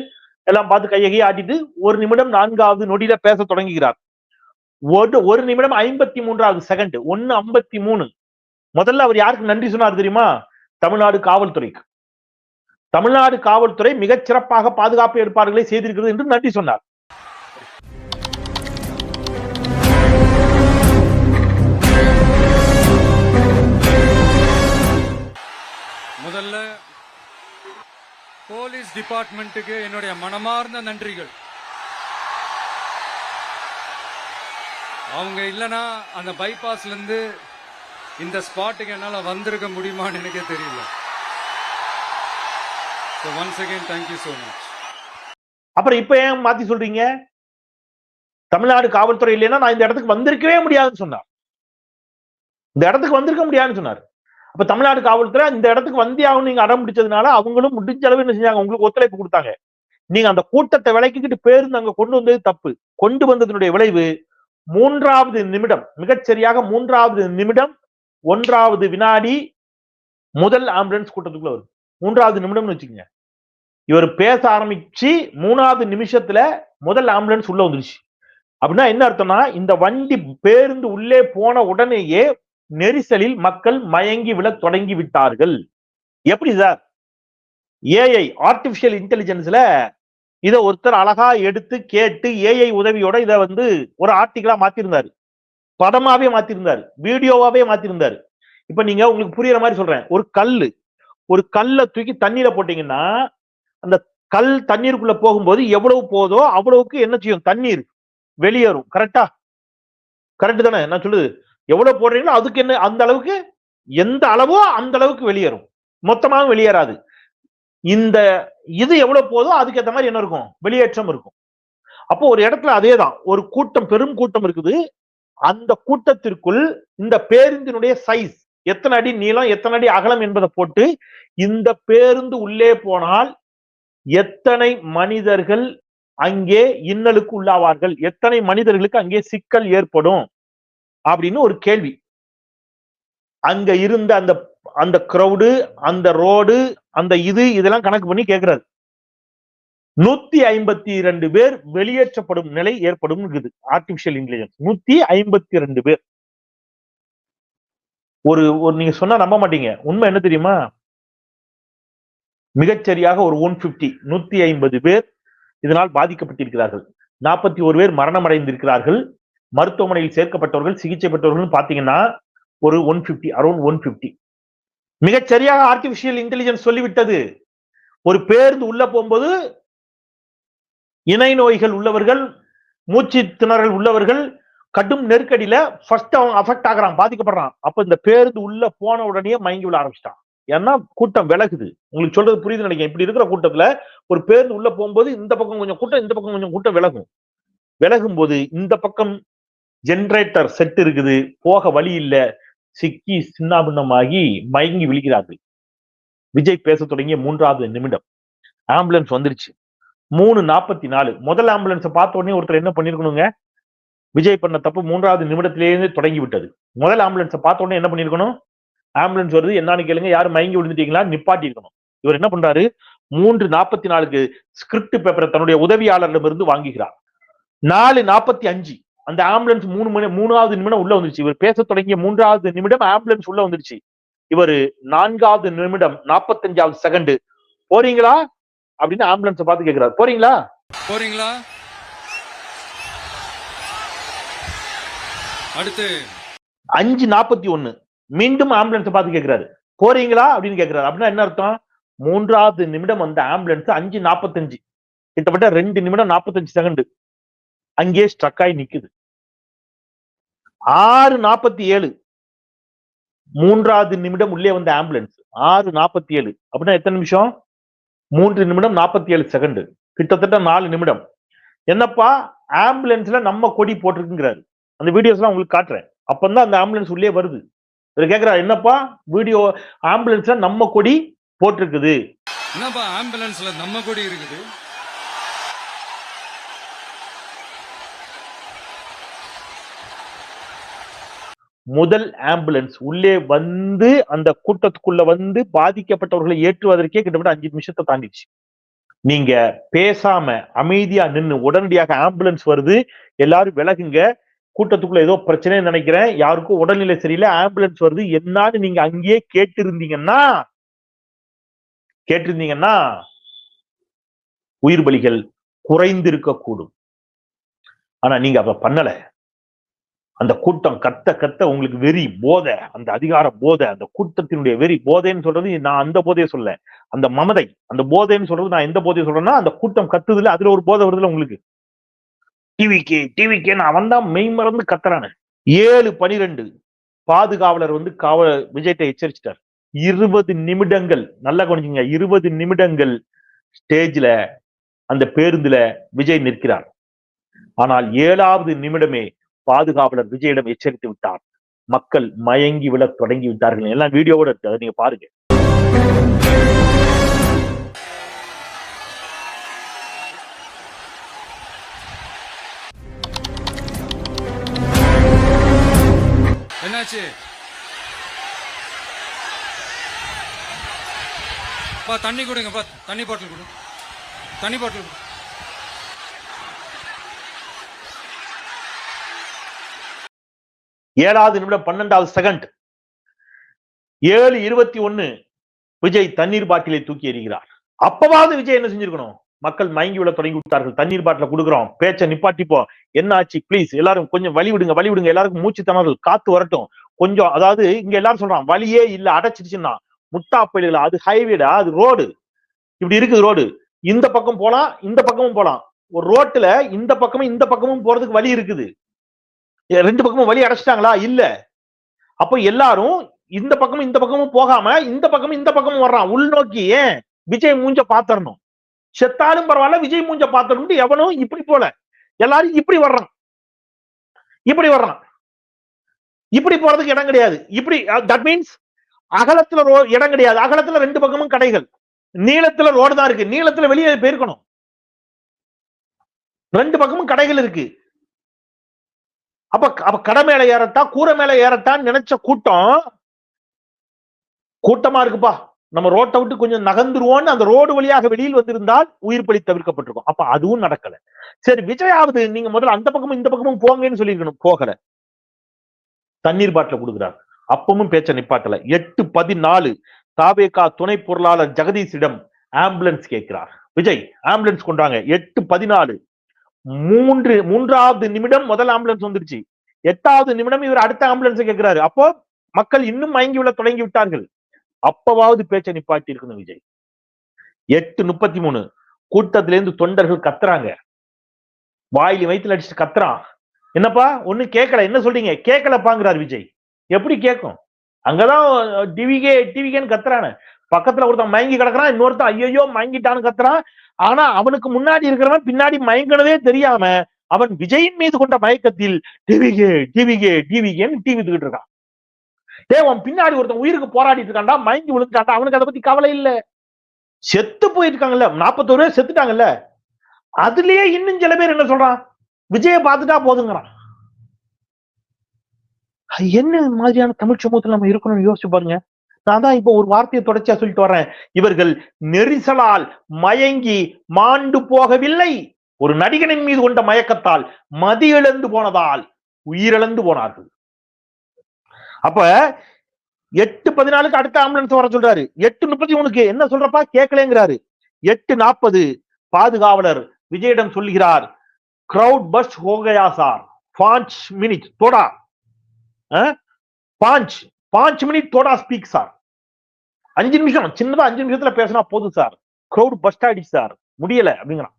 எல்லாம் பார்த்து கையை ஆட்டிட்டு 1 நிமிடம் 4வது நொடியில பேச தொடங்குகிறார். 1 நிமிடம் 53வது செகண்ட் 1:53. முதல்ல அவர் யாருக்கு நன்றி சொன்னார் தெரியுமா? தமிழ்நாடு காவல்துறைக்கு. தமிழ்நாடு காவல்துறை மிகச் சிறப்பாக பாதுகாப்பு ஏற்பாடுகளை செய்திருக்கிறது என்று நன்றி சொன்னார். முதல்ல போலீஸ் டிபார்ட்மெண்ட்டுக்கு என்னுடைய மனமார்ந்த நன்றிகள். அவங்க இல்லைன்னா அந்த பைபாஸ்ல இருந்து இந்த ஸ்பாட்டுக்கு என்னால வந்திருக்க முடியுமான்னு எனக்கே தெரியல. So once again thank you so much. அப்புறம் இப்ப ஏன் மாத்தி சொல்றீங்க? தமிழ்நாடு காவல்துறை இல்லைன்னா நான் இந்த இடத்துக்கு வந்திருக்கவே முடியாதுன்னு சொன்னார். இந்த இடத்துக்கு வந்திருக்க முடியாதுன்னு சொன்னார். அப்ப தமிழ்நாடு காவல்துறை இந்த இடத்துக்கு வந்தே ஆகணும் நீங்க அடம் பிடிச்சதுனால அவங்களும் முடிஞ்ச அளவு என்ன செஞ்சாங்க, உங்களுக்கு ஒத்துழைப்பு கொடுத்தாங்க. நீங்க அந்த கூட்டத்தை விலக்கிக்கிட்டு பேருந்து அங்க கொண்டு வந்தது தப்பு. கொண்டு வந்ததனுடைய விளைவு 3வது நிமிடம், மிகச்சரியாக 3வது நிமிடம் 1வது வினாடி முதல் ஆம்புலன்ஸ் கூட்டத்துக்குள்ள வருது. 3வது நிமிடம்னு வச்சுக்கோங்க. இவர் பேச ஆரம்பிச்சு 3வது நிமிஷத்துல முதல் ஆம்புலன்ஸ் உள்ள வந்துருச்சு. அப்படின்னா என்ன அர்த்தம்னா, இந்த வண்டி பேருந்து உள்ளே போன உடனேயே நெரிசலில் மக்கள் மயங்கி விழ தொடங்கி விட்டார்கள். எப்படி சார்? ஏஐ ஆர்டிபிஷியல் இன்டெலிஜென்ஸ்ல இத ஒருத்தர் அழகா எடுத்து கேட்டு ஏஐ உதவியோட இத வந்து ஒரு ஆர்டிகிளா மாத்திருந்தாரு, படமாவே மாத்திருந்தாரு, வீடியோவாவே மாத்திருந்தாரு. இப்ப நீங்க உங்களுக்கு புரியுற மாதிரி சொல்றேன். ஒரு கல்லை தூக்கி தண்ணீரை போட்டீங்கன்னா அந்த கல் தண்ணீருக்குள்ள போகும்போது எவ்வளவு போதோ அவ்வளவுக்கு என்ன செய்யும், தண்ணீர் வெளியேறும். கரெக்டா? கரெக்ட் தானே நான் சொல்லுது? எவ்வளவு போடுறீங்களோ அதுக்கு என்ன, அந்த அளவுக்கு எந்த அளவோ அந்த அளவுக்கு வெளியேறும், மொத்தமாக வெளியேறாது. இந்த இது எவ்வளவு போதோ அதுக்கு ஏற்ற மாதிரி என்ன இருக்கும், வெளியேற்றம் இருக்கும். அப்போ ஒரு இடத்துல அதேதான், ஒரு கூட்டம், பெரும் கூட்டம் இருக்குது. அந்த கூட்டத்திற்குள் இந்த பேருந்தினுடைய சைஸ் எத்தனை அடி நீளம், எத்தனை அடி அகலம் என்பதை போட்டு, இந்த பேருந்து உள்ளே போனால் எத்தனை மனிதர்கள் அங்கே இன்னலுக்கு உள்ளாவார்கள், எத்தனை மனிதர்களுக்கு அங்கே சிக்கல் ஏற்படும் அப்படின்னு ஒரு கேள்வி. அங்க இருந்த அந்த அந்த கிரௌடு, அந்த ரோடு, அந்த இதெல்லாம் கணக்கு பண்ணி கேட்கிறாரு. 152 பேர் வெளியேற்றப்படும் நிலை ஏற்படும் இருக்குது ஆர்டிபிஷியல் இன்டெலிஜென்ஸ். 152 பேர். ஒரு நீங்க சொன்னா நம்ப மாட்டீங்க, உண்மை என்ன தெரியுமா? மிகச்சரியாக ஒரு 150 பேர் இதனால் பாதிக்கப்பட்டிருக்கிறார்கள். 41 பேர் மரணம் அடைந்திருக்கிறார்கள். மருத்துவமனையில் சேர்க்கப்பட்டவர்கள், சிகிச்சை பெற்றவர்கள் பாத்தீங்கன்னா ஒரு 150, அரௌண்ட் 150. மிகச்சரியாக ஆர்டிபிஷியல் இன்டெலிஜென்ஸ் சொல்லிவிட்டது. ஒரு பேருந்து உள்ள போகும்போது இணை நோய்கள் உள்ளவர்கள், மூச்சு திணறல் உள்ளவர்கள், கடும் நெருக்கடியில ஃபர்ஸ்ட் அவன் அஃபெக்ட் ஆகுறான், பாதிக்கப்படுறான். அப்ப இந்த பேருந்து உள்ள போன உடனே மயங்கி விட ஆரம்பிச்சிட்டான். ஏன்னா கூட்டம் விலகுது. உங்களுக்கு சொல்றது புரியுது நினைக்கிறேன். இப்படி இருக்கிற கூட்டத்துல ஒரு பேருந்து உள்ள போகும்போது இந்த பக்கம் கொஞ்சம் கூட்டம், இந்த பக்கம் கொஞ்சம் கூட்டம் விலகும் போது இந்த பக்கம் ஜெனரேட்டர் செட் இருக்குது, போக வழி இல்ல, சிக்கி சின்னாபின்னமாகி மயங்கி விழிக்கிறார்கள். விஜய் பேச தொடங்கிய 3வது நிமிடம் ஆம்புலன்ஸ் வந்துருச்சு. 3:44. முதல் ஆம்புலன்ஸை பார்த்த உடனே ஒருத்தர் என்ன பண்ணிருக்கணுங்க? விஜய் பண்ண தப்பு 3வது நிமிடத்திலேயே தொடங்கி விட்டது. முதல் ஆம்புலன்ஸை பார்த்த உடனே என்ன பண்ணிருக்கணும்? ஆம்புலன்ஸ் வருது, என்னன்னு கேளுங்க, யாரும் மயங்கி விழுந்துட்டீங்களா, நிப்பாட்டி இருக்கணும். இவர் என்ன பண்றாரு? 3:44 ஸ்கிரிப்ட் பேப்பரை தன்னுடைய உதவியாளரிடமிருந்து வாங்குகிறார். 4:45 அந்த ஆம்புலன்ஸ் 3வது நிமிடம் உள்ள வந்துருச்சு. இவர் பேச தொடங்கிய 3வது நிமிடம் ஆம்புலன்ஸ் உள்ள வந்துருச்சு. இவர் 4வது நிமிடம் 45வது செகண்ட் போறீங்களா அப்படின்னு ஆம்புலன்ஸ் பார்த்து கேட்கிறார். போறீங்களா? அடுத்து 5:41 மீண்டும் ஆம்புலன்ஸ் பார்த்து கேட்கிறாரு. போறீங்களா அப்படின்னு கேட்கிறாரு. அப்படின்னா என்ன அர்த்தம்? 3வது நிமிடம் அந்த ஆம்புலன்ஸ் 5:45, கிட்டத்தட்ட 2 நிமிடம் 45 செகண்ட் அங்கே ஸ்ட்ரக் ஆகி நிக்குது. 6:47 3வது நிமிடம் உள்ளே வந்த ஆம்புலன்ஸ். 6:47 அப்படின்னா எத்தனை நிமிஷம்? 3 நிமிடம் 47 செகண்ட், கிட்டத்தட்ட 4 நிமிடம். என்னப்பா ஆம்புலன்ஸ்ல நம்ம கொடி போட்டிருக்குங்கிறாரு. அந்த வீடியோஸ்லாம் உங்களுக்கு காட்டுறேன். அப்பதான் அந்த ஆம்புலன்ஸ் உள்ளே வருது. இவர் கேட்கிறார், என்னப்பா வீடியோ ஆம்புலன்ஸ்ல நம்ம கொடி போட்டிருக்குது? என்னப்பா ஆம்புலன்ஸ்ல நம்ம கொடி இருக்குது? முதல் ஆம்புலன்ஸ் உள்ளே வந்து அந்த கூட்டத்துக்குள்ள வந்து பாதிக்கப்பட்டவர்களை ஏற்றுவதற்கே கிட்டத்தட்ட 5 நிமிஷத்தை தாண்டிடுச்சு. நீங்க பேசாம அமைதியா நின்னு உடனடியாக ஆம்புலன்ஸ் வருது, எல்லாரும் விலகுங்க, கூட்டத்துக்குள்ள ஏதோ பிரச்சனை நினைக்கிறேன், யாருக்கும் உடல்நிலை சரியில்லை, ஆம்புலன்ஸ் வருது என்னன்னு நீங்க அங்கேயே கேட்டிருந்தீங்கன்னா உயிர் பலிகள் குறைந்திருக்க கூடும். ஆனா நீங்க அப்ப பண்ணல. அந்த கூட்டம் கத்த கத்த உங்களுக்கு வெறி போதை, அந்த அதிகார போதை, அந்த கூட்டத்தினுடைய வெறி போதைன்னு சொல்றது நான் அந்த போதையை சொல்ல, அந்த மமதை, அந்த போதைன்னு சொல்றது நான் எந்த போதையை சொல்றேன்னா, அந்த கூட்டம் கத்துதுல அதுல ஒரு போதை வருதுல உங்களுக்கு. டிவிக்கே அவன் தான் மெய் மறந்து கத்துறானு. 7:12 பாதுகாவலர் வந்து விஜய்கிட்ட எச்சரிச்சிட்டார். 20 நிமிடங்கள் நல்லா கவனிச்சுங்க, 20 நிமிடங்கள் ஸ்டேஜ்ல அந்த பேருந்துல விஜய் நிற்கிறார். ஆனால் 7வது நிமிடமே பாதுகாவலர் விஜயிடம் எச்சரித்து விட்டார். மக்கள் மயங்கி விழ தொடங்கி விட்டார்கள். எல்லாம் வீடியோவோட இருக்கு, அதை நீங்க பாருங்க. என்னாச்சு? தண்ணி கொடுங்க, தண்ணி பாட்டில் கொடு, தண்ணி பாட்டில் கொடு. ஏழாவது நிமிடம் 12வது செகண்ட் 7:21 விஜய் தண்ணீர் பாட்டிலை தூக்கி எறிகிறார். அப்பவாவது விஜய் என்ன செஞ்சிருக்கணும்? மக்கள் மயங்கி விட தொடங்கி விட்டார்கள். தண்ணீர் பாட்டில கொடுக்குறோம், பேச்ச நிப்பாட்டிப்போம், என்ன ஆச்சு பிளீஸ் எல்லாரும் கொஞ்சம் வழி விடுங்க, எல்லாருக்கும் மூச்சு திணறல், காத்து வரட்டும் கொஞ்சம். அதாவது இங்க எல்லாரும் சொல்றான் வழியே இல்ல, அடைச்சிருச்சுன்னா முட்டா பயில்கள். அது ஹைவேடா, அது ரோடு. இப்படி இருக்குது ரோடு. இந்த பக்கம் போலாம், இந்த பக்கமும் போலாம். ஒரு ரோட்டுல இந்த பக்கமும் இந்த பக்கமும் போறதுக்கு வழி இருக்குது. 2 பக்கமும் வழி அடைச்சிட்டாங்களா? இல்ல. அப்ப எல்லாரும் இந்த பக்கமும் இந்த பக்கமும் போகாம இந்த பக்கமும் வர்றான் உள்நோக்கி. விஜய் மூஞ்ச பாத்தரணும், செத்தாலும் பரவாயில்ல விஜய் மூஞ்ச பாத்தரணும். எவனும் இப்படி போல எல்லாரும் இப்படி வர்றான், இப்படி வர்றான். இப்படி போறதுக்கு இடம் கிடையாது. இப்படி தட் மீன்ஸ் அகலத்துல இடம் கிடையாது. அகலத்துல 2 பக்கமும் கடைகள், நீளத்துல ரோடு தான் இருக்கு. நீளத்துல வெளியே போயிருக்கணும். 2 பக்கமும் கடைகள் இருக்கு. அப்ப கடை மேல ஏறட்டா கூரை மேல ஏறட்டான்னு நினைச்ச கூட்டமா இருக்குப்பா, நம்ம ரோட்டை விட்டு கொஞ்சம் நகர்ந்துருவோம்னு அந்த ரோடு வழியாக வெளியில் வந்திருந்தால் உயிர் பலி தவிர்க்கப்பட்டிருக்கும். அப்ப அதுவும் நடக்கல. சரி, விஜயாவது நீங்க முதல்ல அந்த பக்கமும் இந்த பக்கமும் போங்கன்னு சொல்லியிருக்கணும், போகல. தண்ணீர் பாட்டில கொடுக்கிறார், அப்பவும் பேச்ச நிப்பாட்டல. 8:14 தாவேகா துணை பொருளாளர் ஜெகதீஷிடம் ஆம்புலன்ஸ் கேட்கிறார். விஜய் ஆம்புலன்ஸ் கொண்டாங்க. 8:14 மூன்றாவது நிமிடம் முதல் ஆம்புலன்ஸ் வந்துருச்சு. 8வது நிமிடம் இவர் அடுத்த ஆம்புலன்ஸ் கேட்கிறாரு. அப்போ மக்கள் இன்னும் மயங்கி விட தொடங்கி விட்டார்கள். அப்பவாவது பேச்சை நிப்பாட்டி இருக்கணும் விஜய். 8:33 கூட்டத்திலிருந்து தொண்டர்கள் கத்துறாங்க, வாயில வயிற்றுல அடிச்சுட்டு கத்துறான். என்னப்பா ஒண்ணு கேட்கல, என்ன சொல்றீங்க? கேட்கலப்பாங்கிறார் விஜய். எப்படி கேட்கும்? அங்கதான் டிவிகேன்னு கத்துறானு. பக்கத்துல ஒருத்தன் மயங்கி கிடக்குறான், இன்னொருத்தன் ஐயோ மயங்கிட்டான்னு கத்துறான். ஆனா அவனுக்கு முன்னாடி இருக்கிறவன் பின்னாடி மயங்கினதே தெரியாம அவன் விஜயின் மீது கொண்ட மயக்கத்தில் டிவிகேன்னு டிவி தூக்கிட்டு இருக்கான். அவன் பின்னாடி ஒருத்தன் உயிருக்கு போராடிட்டு இருக்கான்டா, மயங்கி விழுந்துட்டான்டா. அவனுக்கு அதை பத்தி கவலை இல்ல. செத்து போயிருக்காங்கல்ல, 41 பேர் செத்துட்டாங்கல்ல. அதுலயே இன்னும் சில பேர் என்ன சொல்றான், விஜய பார்த்துட்டா போதுங்கிறான். என்ன மாதிரியான தமிழ் சமூகத்தில் நம்ம இருக்கணும்னு யோசிச்சு பாருங்க. நான் தான் இப்ப ஒரு வார்த்தையை தொடர்ச்சியா சொல்லிட்டு வர்றேன். இவர்கள் நெரிசலால் மயங்கி மாண்டு போகவில்லை, ஒரு நடிகனின் மீது கொண்ட மயக்கத்தால் மதி இழந்து போனதால் உயிரிழந்து போனார்கள். அப்ப 8:14 அடுத்த ஆம்புலன்ஸ் வர சொல்றாரு. 8:33 என்ன சொல்றப்பா கேட்கலங்கிறாரு. 8:40 பாதுகாவலர் விஜயிடம் சொல்லுகிறார், கிரௌட் பஸ் ஹோ கயா சார், 5 மினிட் தோடா 5 மினிட் தோடா ஸ்பீக் சார். 5 நிமிஷம், சின்னதா 5 நிமிஷத்துல பேசினா போதும் சார், கிரௌட் பஸ்ட் ஆயிடுச்சு சார், முடியல அப்படிங்கிறான்.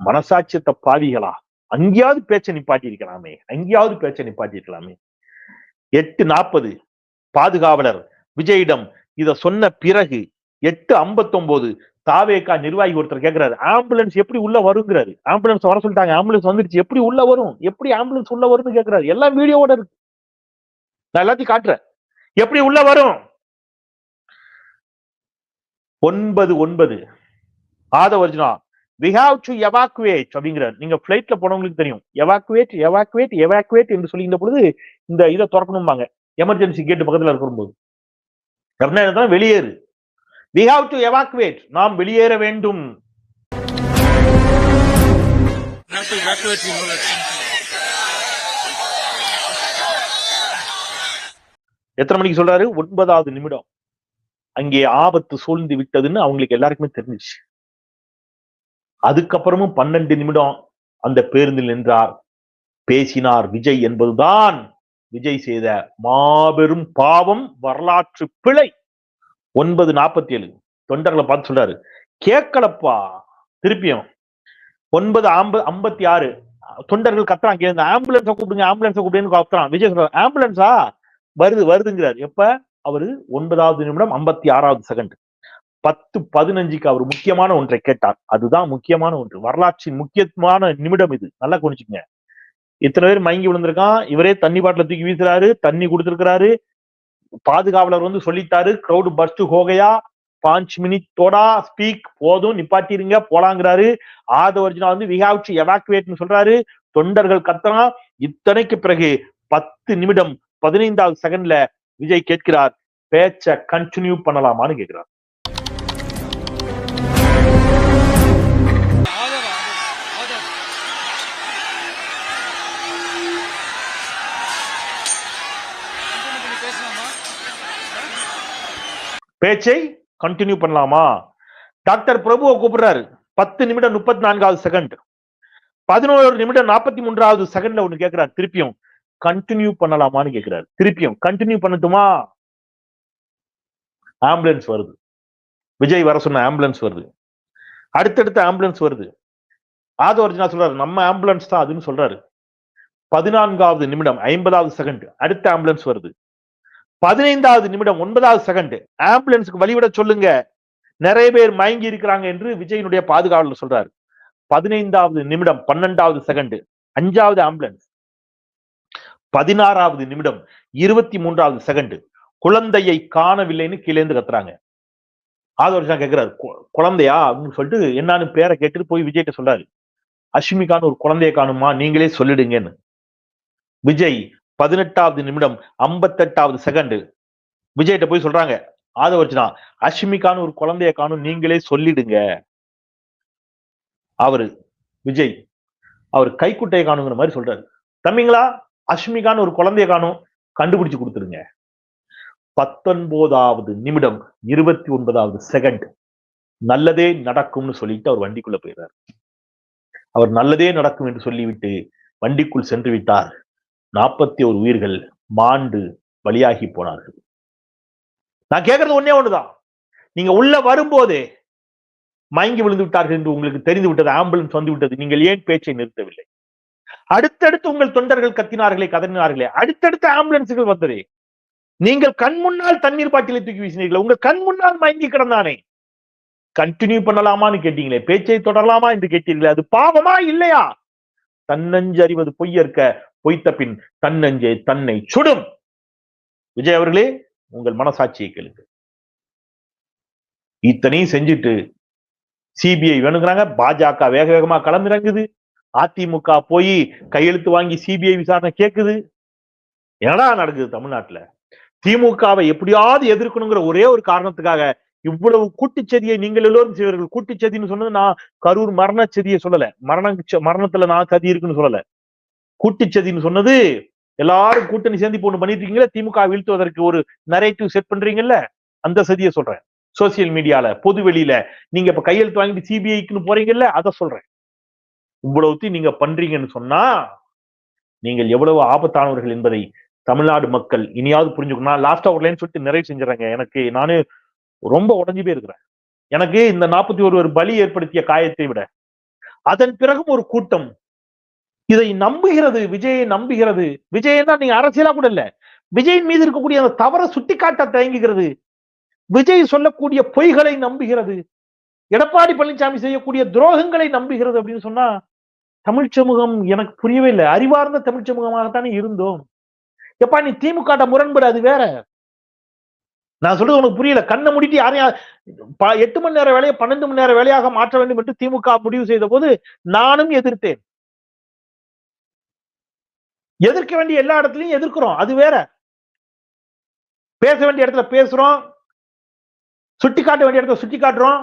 மனசாட்சியத்தை பாவிகளா, அங்கேயாவது பேச்ச நிப்பாட்டி இருக்கலாமே, அங்கேயாவது பேச்ச நிப்பாட்டி இருக்கலாமே. 8:40 பாதுகாவலர் விஜயிடம் இத சொன்ன பிறகு 8:59 தாவேகா நிர்வாகி ஒருத்தர் கேட்கிறாரு, ஆம்புலன்ஸ் எப்படி உள்ள வருங்கிறாரு. ஆம்புலன்ஸ் வர சொல்லிட்டாங்க, ஆம்புலன்ஸ் வந்துருச்சு, எப்படி உள்ள வரும், எப்படி ஆம்புலன்ஸ் உள்ள வரும்னு கேட்கிறாரு. எல்லாம் வீடியோவோட இருக்கு, நான் எல்லாத்தையும் காட்டுறேன், எப்படி உள்ள வரும். 9:09 Aadhav Arjuna we have to evacuate அப்படிங்கிறார். நீங்க பிளைட்ல போனவங்களுக்கு தெரியும், evacuate என்று சொல்லுகின்ற பொழுது இந்த இதை திறக்கணும்பாங்க, எமர்ஜென்சி கேட் பக்கத்துல இருக்கும்போது. அப்படின்னா வெளியேறு, we have to evacuate, நாம் வெளியேற வேண்டும். எத்தனை மணிக்கு சொல்றாரு? 9வது நிமிடம். அங்கே ஆபத்து சூழ்ந்து விட்டதுன்னு அவங்களுக்கு எல்லாருக்குமே தெரிஞ்சிச்சு. அதுக்கப்புறமும் 12 நிமிடம் அந்த பேருந்தில் நின்றார், பேசினார் விஜய் என்பதுதான் விஜய் செய்த மாபெரும் பாவம், வரலாற்று பிழை. 9:47 தொண்டர்களை பார்த்து சொல்றாரு, கேட்கலப்பா. திருப்பியும் 9:56 தொண்டர்கள் கத்துறான், ஆம்புலன்ஸை கூப்பிடுங்க, ஆம்புலன்ஸை கூப்பிடுன்னு கத்துறான். விஜய் சொல்றாரு, ஆம்புலன்ஸா வருதுங்கிறார். எப்ப? அவரு 9வது நிமிடம் 56வது செகண்ட். 10:15 அவர் முக்கியமான ஒன்றை கேட்டார். அதுதான் முக்கியமான ஒன்று, வரலாற்றின் முக்கியமான நிமிடம் இது. நல்லா குறிச்சுக்கங்க. இத்தனை பேர் மயங்கி விழுந்திருக்கான், இவரே தண்ணி பாட்டில தூக்கி வீசுறாரு, தண்ணி கொடுத்திருக்கிறாரு. பாதுகாவலர் வந்து சொல்லிட்டாரு, கிரௌட் பஸ்ட் ஹோகையா, 5 மினிட் தோடா ஸ்பீக், போதும் நிப்பாட்டிருங்க போலாங்கிறாரு. ஆதவர்ஜுனா வந்து we have to evacuate சொல்றாரு. தொண்டர்கள் கத்துறான். இத்தனைக்கு பிறகு 10 நிமிடம் 15வது செகண்ட்ல விஜய் கேட்கிறார், பேச்ச கண்டினியூ பண்ணலாமான்னு கேட்கிறார். பேச்சை கண்டினியூ பண்ணலாமா? டாக்டர் பிரபுவை கூப்பிடுறாரு. 10 நிமிடம் 34வது செகண்ட். 11 நிமிடம் 43வது செகண்ட்ல ஒண்ணு கேட்கிறார். திருப்பியும் கண்டினியூ பண்ணலாமான்னு கேட்கிறார். திருப்பியும் கண்டினியூ பண்ணட்டுமா? ஆம்புலன்ஸ் வருது, விஜய் வர சொன்ன ஆம்புலன்ஸ் வருது, அடுத்தடுத்த ஆம்புலன்ஸ் வருது. ஆதவர்ஜுனா சொல்றாரு, நம்ம ஆம்புலன்ஸ் தான் அதுன்னு சொல்றாரு. 14வது நிமிடம் 50வது செகண்ட் அடுத்த ஆம்புலன்ஸ் வருது. 15வது நிமிடம் 9வது செகண்ட் ஆம்புலன்ஸுக்கு வழிவிட சொல்லுங்க, நிறைய பேர் மயங்கி இருக்கிறாங்க என்று விஜயினுடைய பாதுகாவலர் சொல்றாரு. 15வது நிமிடம் 12வது செகண்ட் 5வது ஆம்புலன்ஸ். 16வது நிமிடம் 23வது செகண்ட் குழந்தையை காணவில்லைன்னு கீழேந்து கத்துறாங்க. ஆதவர்ஷா கேட்கிறாரு, குழந்தையா அப்படின்னு சொல்லிட்டு என்னன்னு பேரை கேட்டுட்டு போய் விஜய்கிட்ட சொல்றாரு, அஷ்மிகான்னு ஒரு குழந்தைய காணுமா, நீங்களே சொல்லிடுங்கன்னு. விஜய் 18வது நிமிடம் 58வது செகண்ட் விஜய்கிட்ட போய் சொல்றாங்க, ஆதவர்ஜனா அஷ்மிகான்னு ஒரு குழந்தைய காணும், நீங்களே சொல்லிடுங்க. விஜய் அவர் கைக்குட்டையை காணுங்கிற மாதிரி சொல்றாரு, தம்பிங்களா அஷ்மிகான்னு ஒரு குழந்தைய காணும், கண்டுபிடிச்சு கொடுத்துருங்க. 19வது நிமிடம் 29வது செகண்ட் நல்லதே நடக்கும்னு சொல்லிட்டு அவர் வண்டிக்குள்ள போயிடுறாரு. அவர் நல்லதே நடக்கும் என்று சொல்லிவிட்டு வண்டிக்குள் சென்று விட்டார். 41 உயிர்கள் மாண்டு பலியாகி போனார்கள். நான் கேட்கறது ஒன்னே ஒண்ணுதான், நீங்க உள்ள வரும்போதே மயங்கி விழுந்து விட்டார்கள் என்று உங்களுக்கு தெரிந்து விட்டது, ஆம்புலன்ஸ் வந்து விட்டது, நீங்கள் ஏன் பேச்சை நிறுத்தவில்லை? அடுத்தடுத்து உங்கள் தொண்டர்கள் கத்தினார்களே, கதறினார்களே, அடுத்தடுத்த ஆம்புலன்ஸுகள் வந்ததே. நீங்கள் கண் முன்னால் தண்ணீர் பாட்டிலை தூக்கி வீசினீர்கள், உங்கள் கண் முன்னால் மயங்கி கிடந்தானே, கண்டினியூ பண்ணலாமான்னு கேட்டீங்களே, பேச்சை தொடரலாமா என்று கேட்டீர்களே, அது பாவமா இல்லையா? தன்னஞ்சு அறிவது பொய்யற்க, பொய்த்த பின் தன்னஞ்சே தன்னை சுடும். விஜய் அவர்களே, உங்கள் மனசாட்சியை கேளுங்க. இத்தனையும் செஞ்சுட்டு சிபிஐ வேணுங்கிறாங்க, பாஜக வேக வேகமா களமிறங்குது, அதிமுக போய் கையெழுத்து வாங்கி சிபிஐ விசாரணை கேட்குது. என்னடா நடக்குது தமிழ்நாட்டுல? திமுகவை எப்படியாவது எதிர்க்கணுங்கிற ஒரே ஒரு காரணத்துக்காக இவ்வளவு கூட்டுச்சதியை நீங்கள் எல்லோரும் செய்வீர்கள். கூட்டுச்சதின்னு சொன்னது நான் கரூர் மரணச்சதியை சொல்லல, மரணத்துல நான் சதி இருக்குன்னு சொல்லல. கூட்டுச்சதின்னு சொன்னது எல்லாரும் கூட்டணி சேர்ந்து போட்டு பண்ணிட்டு இருக்கீங்களா, திமுக வீழ்த்துவதற்கு ஒரு நரேட்டிவ் செட் பண்றீங்கல்ல, அந்த சதியை சொல்றேன். சோசியல் மீடியால பொது வெளியில நீங்க இப்ப கையெழுத்து வாங்கிட்டு சிபிஐக்குன்னு போறீங்கல்ல, அதை சொல்றேன். இவ்வளவு நீங்க பண்றீங்கன்னு சொன்னா நீங்கள் எவ்வளவு ஆபத்தானவர்கள் என்பதை தமிழ்நாடு மக்கள் இனியாவது புரிஞ்சுக்கணும். நான் லாஸ்டா ஒரு லைன் சொல்லிட்டு நிறைவு செஞ்சுறேங்க. எனக்கு நானு ரொம்ப உடஞ்சு போய் இருக்கிறேன். எனக்கு இந்த 41 பலி ஏற்படுத்திய காயத்தை விட அதன் பிறகும் ஒரு கூட்டம் இதை நம்புகிறது, விஜயை நம்புகிறது. விஜயன்னா நீங்க அரசியலா கூட இல்ல, விஜயின் மீது இருக்கக்கூடிய அந்த தவறை சுட்டிக்காட்ட தயங்குகிறது, விஜய் சொல்லக்கூடிய பொய்களை நம்புகிறது, எடப்பாடி பழனிசாமி செய்யக்கூடிய துரோகங்களை நம்புகிறது அப்படின்னு சொன்னா தமிழ் சமூகம் எனக்கு புரியவே இல்லை. அறிவார்ந்த தமிழ் சமூகமாகத்தானே இருந்தோம். எப்பா நீ திமுக முரண்படு, அது வேற. நான் சொல்றது உனக்கு புரியல. கண்ணை முடிட்டு யாரையும் 8 மணி நேர வேலையை 12 மணி நேர வேலையாக மாற்ற வேண்டும் என்று திமுக முடிவு செய்த போது நானும் எதிர்த்தேன். எதிர்க்க வேண்டிய எல்லா இடத்துலயும் எதிர்க்கிறோம், அது வேற. பேச வேண்டிய இடத்துல பேசுறோம், சுட்டி காட்ட வேண்டிய இடத்துல சுட்டி காட்டுறோம்.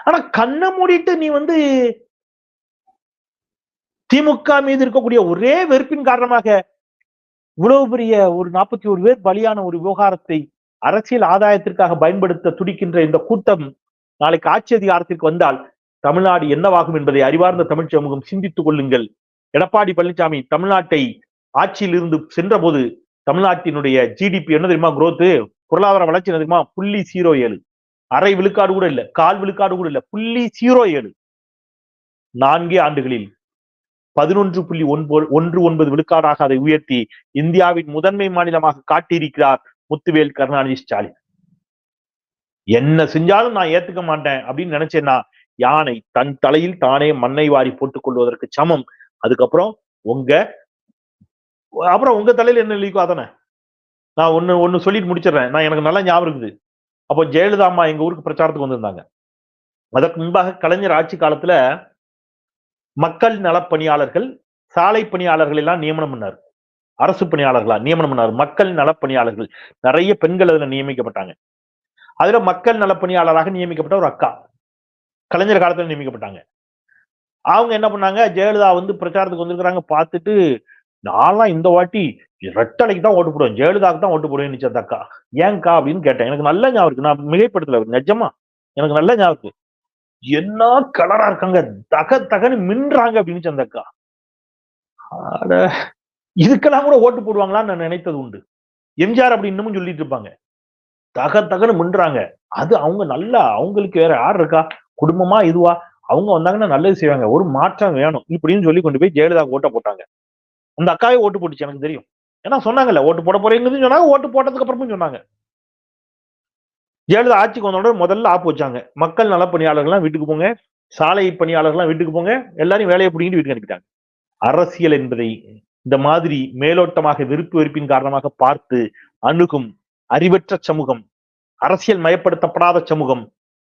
ஆனா கண்ணை மூடிட்டு நீ திமுக மீது இருக்கக்கூடிய ஒரே வெறுப்பின் காரணமாக இவ்வளவு பெரிய ஒரு 41 பேர் பலியான ஒரு விவகாரத்தை அரசியல் ஆதாயத்திற்காக பயன்படுத்த துடிக்கின்ற இந்த கூட்டம் நாளைக்கு ஆட்சி அதிகாரத்திற்கு வந்தால் தமிழ்நாடு என்னவாகும் என்பதை அறிவார்ந்த தமிழ் சமூகம் சிந்தித்துக் கொள்ளுங்கள். எடப்பாடி பழனிசாமி தமிழ்நாட்டை ஆட்சியில் இருந்து சென்ற போது தமிழ்நாட்டினுடைய ஜிடிபி என்ன தெரியுமா, growth, பொருளாதார வளர்ச்சி என்ன தெரியுமா, 0.07, அரை விழுக்காடு கூட இல்ல, 1/4 விழுக்காடு கூட இல்ல, 0.07. 4 ஆண்டுகளில் 11.19 விழுக்காடாக அதை உயர்த்தி இந்தியாவின் முதன்மை மாநிலமாக காட்டியிருக்கிறார் முத்துவேல் கருணாநிதி ஸ்டாலின். என்ன செஞ்சாலும் நான் ஏத்துக்க மாட்டேன் அப்படின்னு நினைச்சேன்னா யானை தன் தலையில் தானே மண்ணை வாரி போட்டுக் கொள்வதற்கு சமம். அதுக்கப்புறம் உங்க தலையில என்ன லீக்கோ அதானே. நான் ஒண்ணு சொல்லிட்டு முடிச்சிடறேன். நான் எனக்கு நல்லா ஞாபகம் இருக்குது. அப்போ ஜெயலலிதா அம்மா எங்க ஊருக்கு பிரச்சாரத்துக்கு வந்திருந்தாங்க. அதற்கு முன்பாக கலைஞர் ஆட்சி காலத்துல மக்கள் நலப்பணியாளர்கள், சாலை பணியாளர்கள் எல்லாம் நியமனம் பண்ணார். அரசு பணியாளர்களா நியமனம் பண்ணார். மக்கள் நலப்பணியாளர்கள் நிறைய பெண்கள் அதுல நியமிக்கப்பட்டாங்க. அதுல மக்கள் நலப்பணியாளராக நியமிக்கப்பட்ட ஒரு அக்கா கலைஞர் காலத்துல நியமிக்கப்பட்டாங்க. அவங்க என்ன பண்ணாங்க, ஜெயலலிதா பிரச்சாரத்துக்கு வந்திருக்கிறாங்க, பார்த்துட்டு நான்லாம் இந்த வாட்டி ரெட்டலைக்கு தான் ஓட்டு போடுவேன், ஜெயலலிதாவுக்கு தான் ஓட்டு போடுவேன் அந்த அக்கா. ஏன்கா அப்படின்னு கேட்டேன். எனக்கு நல்ல ஞாபகம் இருக்கு, நான் மிகைப்படுத்தல, நிஜமா எனக்கு நல்ல ஞாபகம் இருக்கு. என்ன கலரா இருக்காங்க, தகன்னு மின்றாங்க அப்படின்னு அந்த அக்கா. இதுக்கெல்லாம் கூட ஓட்டு போடுவாங்களான்னு நான் நினைத்தது உண்டு. எம்ஜிஆர் அப்படி இன்னமும் சொல்லிட்டு இருப்பாங்க, தகன்னு மின்றாங்க. அது அவங்க நல்லா, அவங்களுக்கு வேற யார் இருக்கா, குடும்பமா இதுவா, அவங்க வந்தாங்கன்னா நல்லது செய்வாங்க, ஒரு மாற்றம் வேணும் இப்படின்னு சொல்லி கொண்டு போய் ஜெயலலிதா ஓட்ட போட்டாங்க. அந்த அக்காவே ஓட்டு போட்டுச்சு, எனக்கு தெரியும். ஏன்னா சொன்னாங்கல்ல, ஓட்டு போட போறீங்கன்னு சொன்னாங்க, ஓட்டு போட்டதுக்கு அப்புறமும் சொன்னாங்க. ஜெயலலிதா ஆட்சிக்கு வந்தோட முதல்ல ஆப்பு வச்சாங்க, மக்கள் நல பணியாளர்கள்லாம் வீட்டுக்கு போங்க, சாலை பணியாளர்கள்லாம் வீட்டுக்கு போங்க, எல்லாரும் வேலையை பிடிங்கிட்டு வீட்டுக்கு அனுப்பிட்டாங்க. அரசியல் என்பதை இந்த மாதிரி மேலோட்டமாக வெறுப்பு வெறுப்பின் காரணமாக பார்த்து அணுகும் அறிவற்ற சமூகம், அரசியல் மயப்படுத்தப்படாத சமூகம்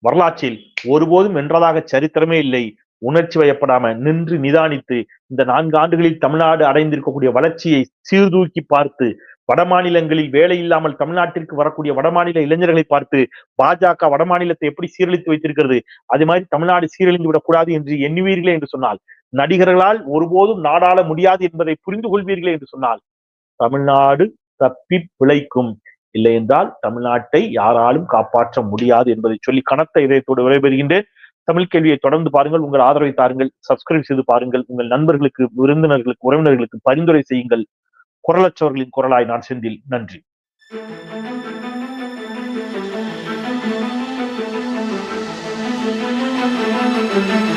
வரலாற்றில் ஒருபோதும் வென்றதாக சரித்திரமே இல்லை. உணர்ச்சி வயப்படாம நின்று நிதானித்து இந்த 4 ஆண்டுகளில் தமிழ்நாடு அடைந்திருக்கக்கூடிய வளர்ச்சியை சீர்தூக்கி பார்த்து, வட மாநிலங்களில் வேலை இல்லாமல் தமிழ்நாட்டிற்கு வரக்கூடிய வடமாநில இளைஞர்களை பார்த்து, பாஜக வடமாநிலத்தை எப்படி சீரழித்து வைத்திருக்கிறது, அது மாதிரி தமிழ்நாடு சீரழிந்து விடக்கூடாது என்று எண்ணுவீர்களே என்று சொன்னால், நடிகர்களால் ஒருபோதும் நாடாள முடியாது என்பதை புரிந்து கொள்வீர்களே என்று சொன்னால், தமிழ்நாடு தப்பி பிழைக்கும். இல்லை என்றால் தமிழ்நாட்டை யாராலும் காப்பாற்ற முடியாது என்பதை சொல்லி கனத்த இதயத்தோடு விடைபெறுகின்றேன். தமிழ் கேள்வியை தொடர்ந்து பாருங்கள், உங்கள் ஆதரவை தாருங்கள், சப்ஸ்கிரைப் செய்து பாருங்கள், உங்கள் நண்பர்களுக்கு, விருந்தினர்களுக்கு, உறவினர்களுக்கு பரிந்துரை செய்யுங்கள். குரலற்றவர்களின் குரலாய் நான் செந்தில். நன்றி. Thank you.